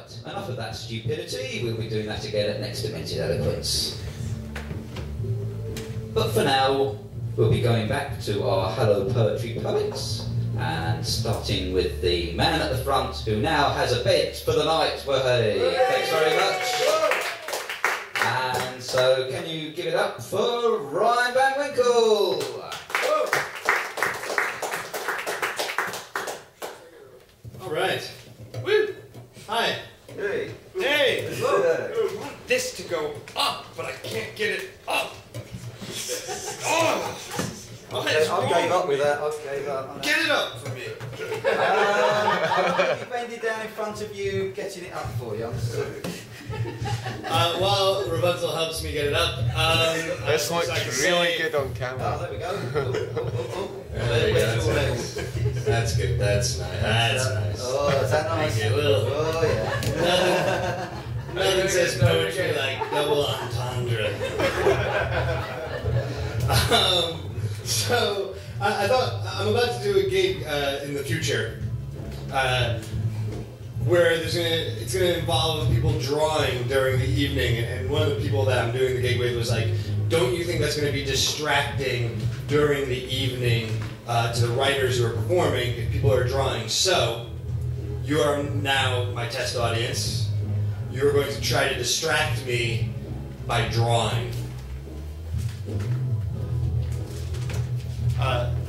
Right, enough of that stupidity. We'll be doing that again at next Demented Eloquence. But for now, we'll be going back to our Hello Poetry Poets, and starting with the man at the front who now has a bed for the night. Well, hey, thanks very much. And so, can you give it up for Ryan Van Winkle? All right. Woo! Hi. Hey. Hey! Hello. I want this to go up, but I can't get it up. Oh! I gave up with that. I gave up. Get it up for me. I'm going to be bending down in front of you, getting it up for you. I'm sorry. While Rapunzel helps me get it up, This looks really good on camera. Oh, there we go. There we go. That's good. That's nice. That's nice. Oh, is that nice? Thank you. Oh, yeah. Nothing says poetry like double entendre. So I thought I'm about to do a gig in the future where it's gonna involve people drawing during the evening, and one of the people that I'm doing the gig with was like, "Don't you think that's gonna be distracting during the evening to the writers who are performing if people are drawing?" So you are now my test audience. You're going to try to distract me by drawing.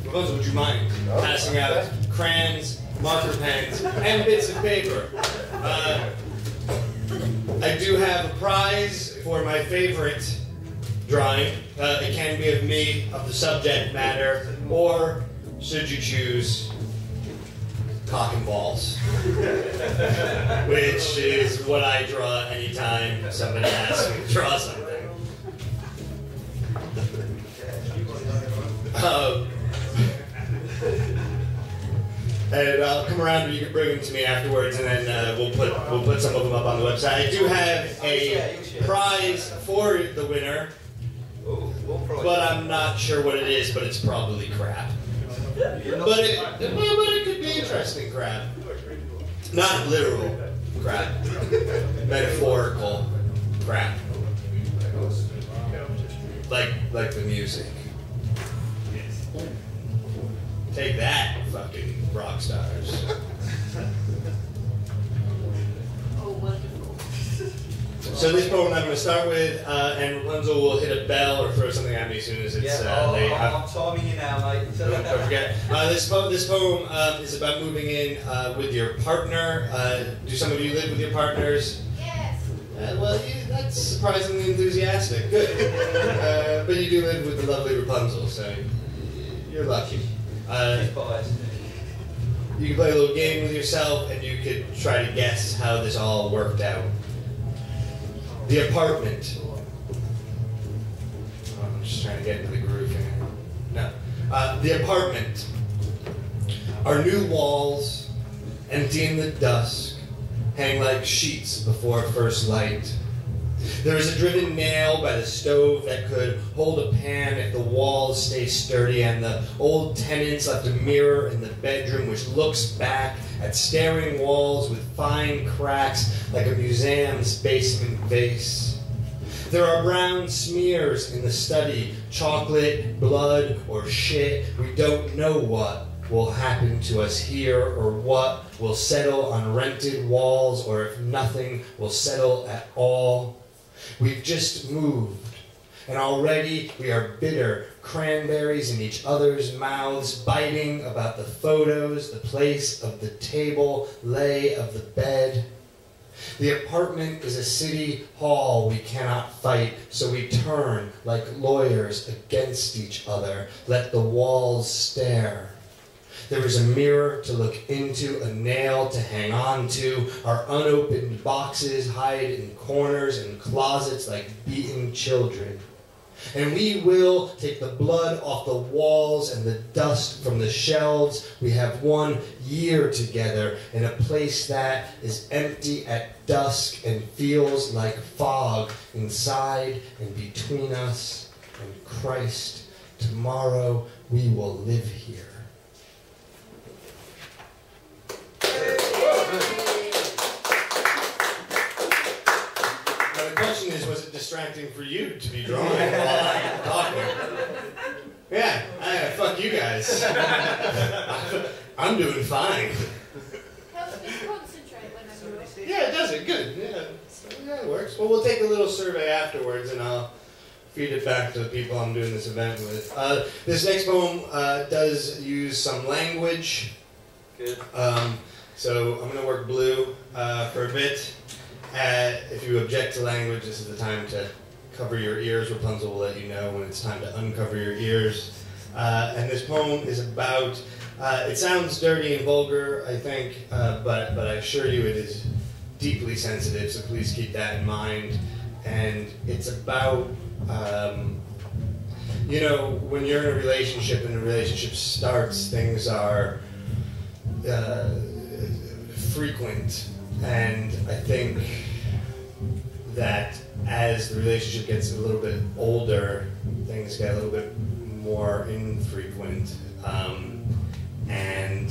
Rapunzel, would you mind passing out crayons, marker pens, and bits of paper? I do have a prize for my favorite drawing. It can be of me, of the subject matter, or, should you choose, cock and balls. Which is what I draw anytime somebody asks me to draw something. And I'll come around and you can bring them to me afterwards, and then we'll put some of them up on the website. I do have a prize for the winner, but I'm not sure what it is, but it's probably crap. But it could be interesting crap. Not literal crap. Metaphorical crap. Like the music. Take that, fucking rock stars. Oh, wonderful. So this poem I'm going to start with, and Rapunzel will hit a bell or throw something at me as soon as it's late. I'm timing you now, mate. Don't forget. This poem is about moving in with your partner. Do some of you live with your partners? Yes. Well, that's surprisingly enthusiastic. Good. But you do live with the lovely Rapunzel, so you're lucky. You can play a little game with yourself, and you could try to guess how this all worked out. The apartment. Oh, I'm just trying to get into the groove here. No. The apartment. Our new walls, empty in the dusk, hang like sheets before first light. There is a driven nail by the stove that could hold a pan if the walls stay sturdy, and the old tenants left a mirror in the bedroom which looks back at staring walls with fine cracks like a museum's basement vase. There are brown smears in the study, chocolate, blood, or shit. We don't know what will happen to us here, or what will settle on rented walls, or if nothing will settle at all. We've just moved, and already we are bitter cranberries in each other's mouths, biting about the photos, the place of the table, lay of the bed. The apartment is a city hall we cannot fight, so we turn like lawyers against each other, let the walls stare. There is a mirror to look into, a nail to hang on to. Our unopened boxes hide in corners and closets like beaten children. And we will take the blood off the walls and the dust from the shelves. We have 1 year together in a place that is empty at dusk and feels like fog inside and between us and Christ. Tomorrow we will live here. acting for you to be drawing while I'm talking. Yeah, fuck you guys. I'm doing fine. Helps me concentrate when I'm drawing. Yeah, it does it. Good. Yeah, so, yeah, it works. Well, we'll take a little survey afterwards, and I'll feed it back to the people I'm doing this event with. This next poem does use some language. Good. So I'm going to work blue for a bit. If you object to language, this is the time to cover your ears. Rapunzel will let you know when it's time to uncover your ears. And this poem is about, it sounds dirty and vulgar, I think, but I assure you it is deeply sensitive, so please keep that in mind. And it's about, you know, when you're in a relationship and the relationship starts, things are frequent. And I think that as the relationship gets a little bit older, things get a little bit more infrequent. And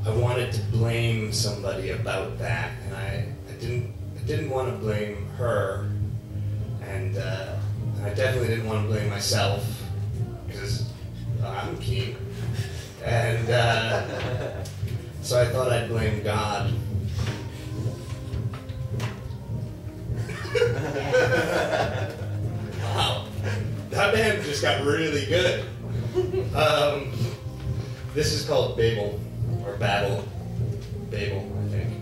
I wanted to blame somebody about that, and I didn't want to blame her, and I definitely didn't want to blame myself, because I'm keen. And so I thought I'd blame God. Wow, that band just got really good. This is called Babel, or Babel. Babel, I think.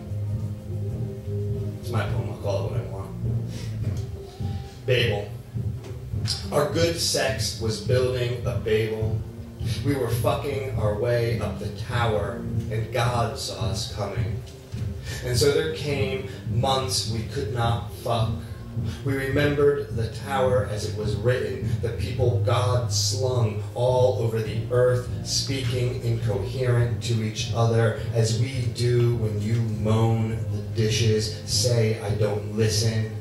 It's my poem, I'll call it what I want. Babel. Our good sex was building a Babel. We were fucking our way up the tower, and God saw us coming. And so there came months we could not fuck. We remembered the tower as it was written, the people God slung all over the earth, speaking incoherent to each other, as we do when you moan the dishes, say I don't listen.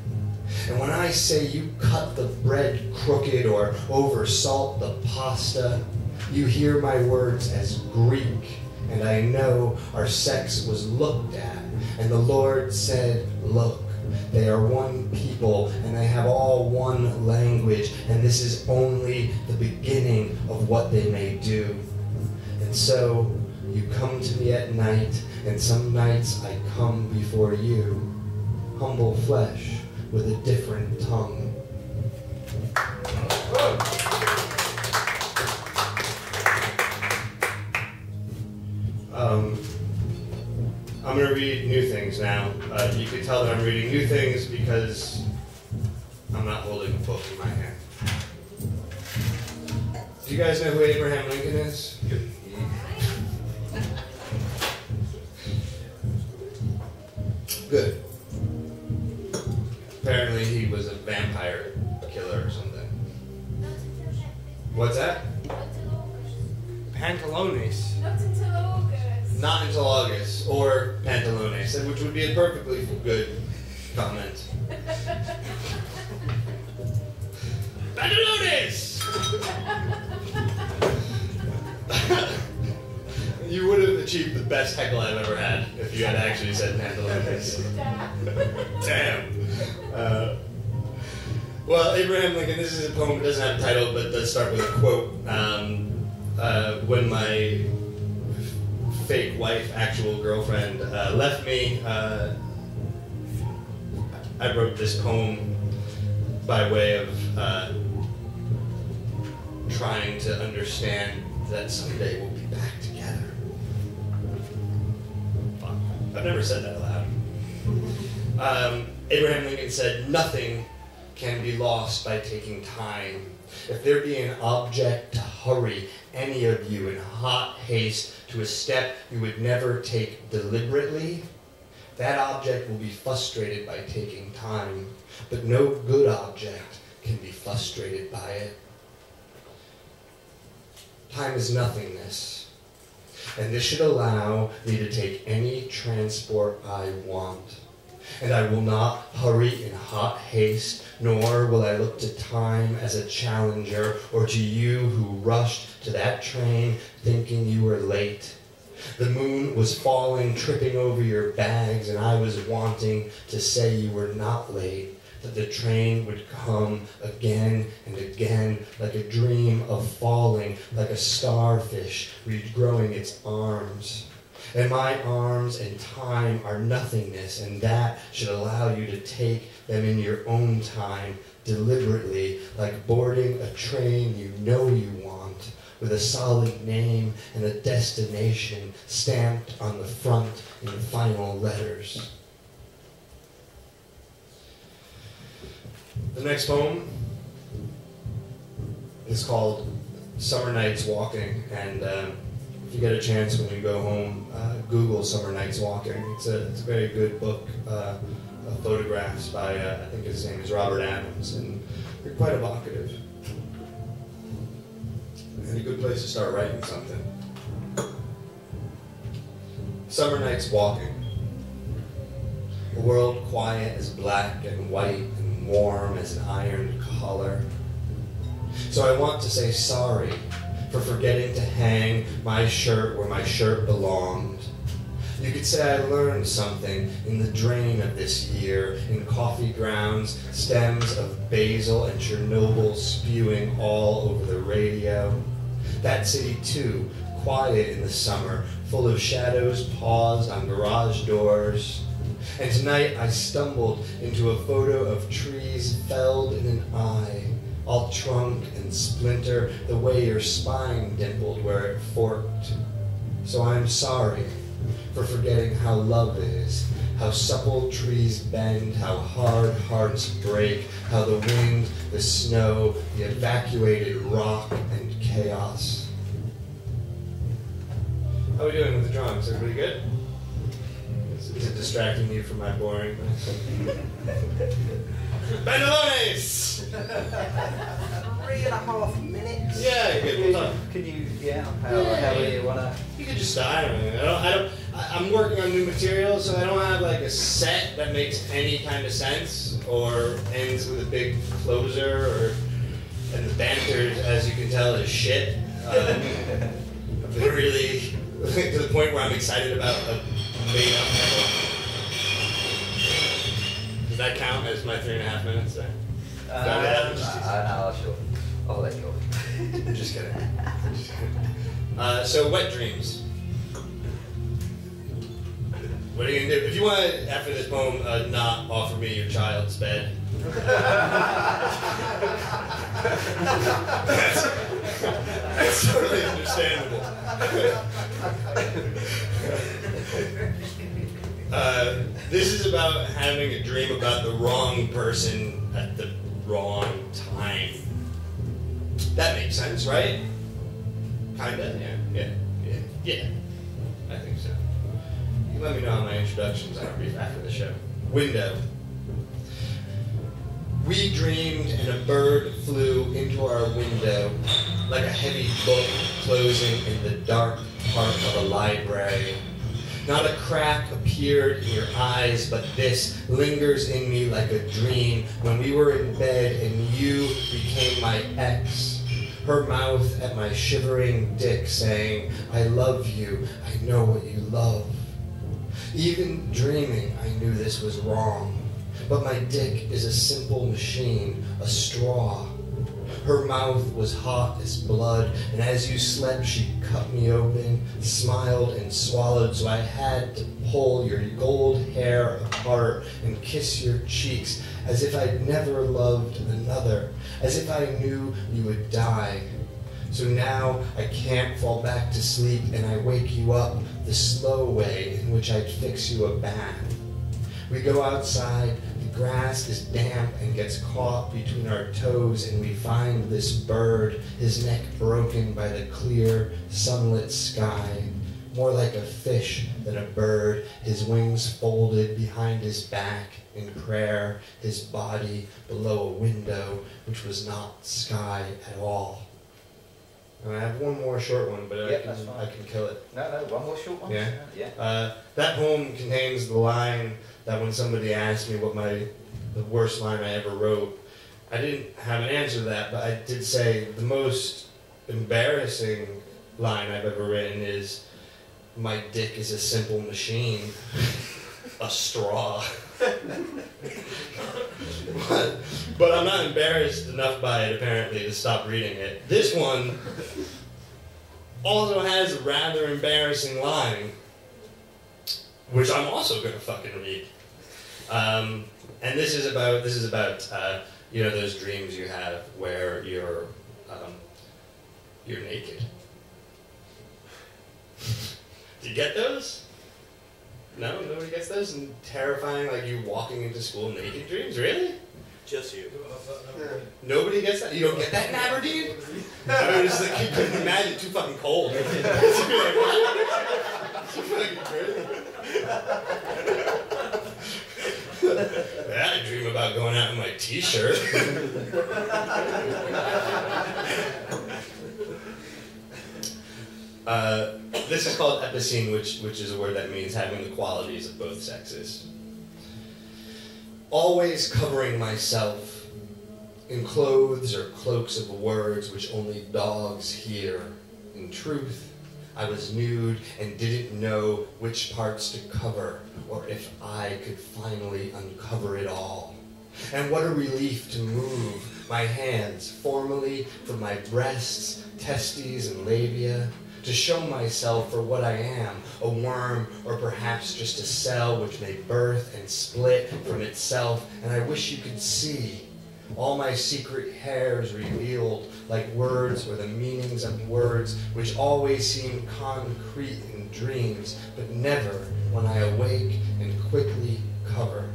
And when I say you cut the bread crooked or oversalt the pasta, you hear my words as Greek, and I know our sex was looked at, and the Lord said, look, they are one people, and they have all one language, and this is only the beginning of what they may do. And so, you come to me at night, and some nights I come before you, humble flesh with a different tongue. I'm going to read new things now. You can tell that I'm reading new things because I'm not holding a book in my hand. Do you guys know who Abraham Lincoln is? Good. Apparently he was a vampire killer or something. What's that? Pantalones. Not until August. Not until August, or pantalones, which would be a perfectly good comment. Pantalones! You would have achieved the best heckle I've ever had if you had actually said pantalones. Damn. Well, Abraham Lincoln, this is a poem, it doesn't have a title, but does start with a quote. When my fake wife, actual girlfriend, left me, I wrote this poem by way of trying to understand that someday we'll be back together. Fuck. I've never said that aloud. Abraham Lincoln said, nothing can be lost by taking time. If there be an object to hurry any of you in hot haste to a step you would never take deliberately, that object will be frustrated by taking time, but no good object can be frustrated by it. Time is nothingness, and this should allow me to take any transport I want. And I will not hurry in hot haste, nor will I look to time as a challenger, or to you who rushed to that train thinking you were late. The moon was falling, tripping over your bags, and I was wanting to say you were not late, that the train would come again and again, like a dream of falling, like a starfish regrowing its arms. And my arms and time are nothingness, and that should allow you to take them in your own time, deliberately, like boarding a train you know you want, with a solid name and a destination stamped on the front in final letters. The next poem is called Summer Nights Walking, and if you get a chance when you go home, Google Summer Nights Walking. It's a very good book of photographs by, I think his name is Robert Adams, and they're quite evocative. And a good place to start writing something. Summer Nights Walking. A world quiet as black and white and warm as an ironed collar. So I want to say sorry for forgetting to hang my shirt where my shirt belonged. You could say I learned something in the drain of this year, in coffee grounds, stems of basil and Chernobyl spewing all over the radio. That city too, quiet in the summer, full of shadows paused on garage doors. And tonight I stumbled into a photo of trees felled in an eye, all trunk and splinter, the way your spine dimpled where it forked. So I'm sorry for forgetting how love is, how supple trees bend, how hard hearts break, how the wind, the snow, the evacuated rock and chaos. How are we doing with the drums? Everybody good? Is it distracting you from my boring? Bandalones! 3.5 minutes. Yeah, good. We'll talk. Can you, how do you wanna? You could just start. I'm working on new material, so I don't have like a set that makes any kind of sense or ends with a big closer, and the banter, as you can tell, is shit. I've been really to the point where I'm excited about a made up title. Does that count as my 3.5 minutes there? No, sure. I'll let you off. Just kidding. So, wet dreams. What are you gonna do? If you want to, after this poem, not offer me your child's bed. That's totally understandable. This is about having a dream about the wrong person at the wrong time. That makes sense, right? Kinda, yeah. I think so. You can let me know how my introductions are after the show. Window. We dreamed and a bird flew into our window like a heavy book closing in the dark part of a library. Not a crack appeared in your eyes, but this lingers in me like a dream when we were in bed and you became my ex. Her mouth at my shivering dick saying, I love you, I know what you love. Even dreaming, I knew this was wrong. But my dick is a simple machine, a straw. Her mouth was hot as blood, and as you slept, she cut me open, smiled and swallowed, so I had to pull your gold hair apart and kiss your cheeks, as if I'd never loved another, as if I knew you would die. So now I can't fall back to sleep, and I wake you up the slow way in which I'd fix you a bath. We go outside, the grass is damp and gets caught between our toes, and we find this bird, his neck broken by the clear, sunlit sky. More like a fish than a bird, his wings folded behind his back in prayer, his body below a window, which was not sky at all. And I have one more short one, but I can kill it. No, one more short one? Yeah? That poem contains the line that when somebody asked me what the worst line I ever wrote, I didn't have an answer to that, but I did say the most embarrassing line I've ever written is, my dick is a simple machine. a straw. but I'm not embarrassed enough by it, apparently, to stop reading it. This one also has a rather embarrassing line, which I'm also going to fucking read. And this is about you know, those dreams you have where you're naked. Do you get those? No, nobody gets those. And terrifying, like you walking into school naked dreams. Really? Just you. Nobody gets that. You don't get that in Aberdeen? I mean, it's like you couldn't imagine. Too fucking cold. It's fucking crazy. Yeah, I dream about going out in my t-shirt. This is called epicene, which is a word that means having the qualities of both sexes. Always covering myself in clothes or cloaks of words which only dogs hear. In truth, I was nude and didn't know which parts to cover, or if I could finally uncover it all. And what a relief to move my hands formally from my breasts, testes, and labia, to show myself for what I am, a worm, or perhaps just a cell which may birth and split from itself. And I wish you could see all my secret hairs revealed like words, or the meanings of words which always seem concrete in dreams, but never when I awake and quickly cover.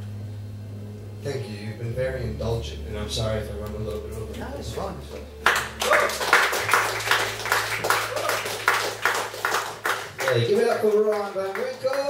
Thank you. You've been very indulgent, and I'm sorry if I run a little bit over. No, it's fine. Yeah, give it up for Ryan Van Winkle.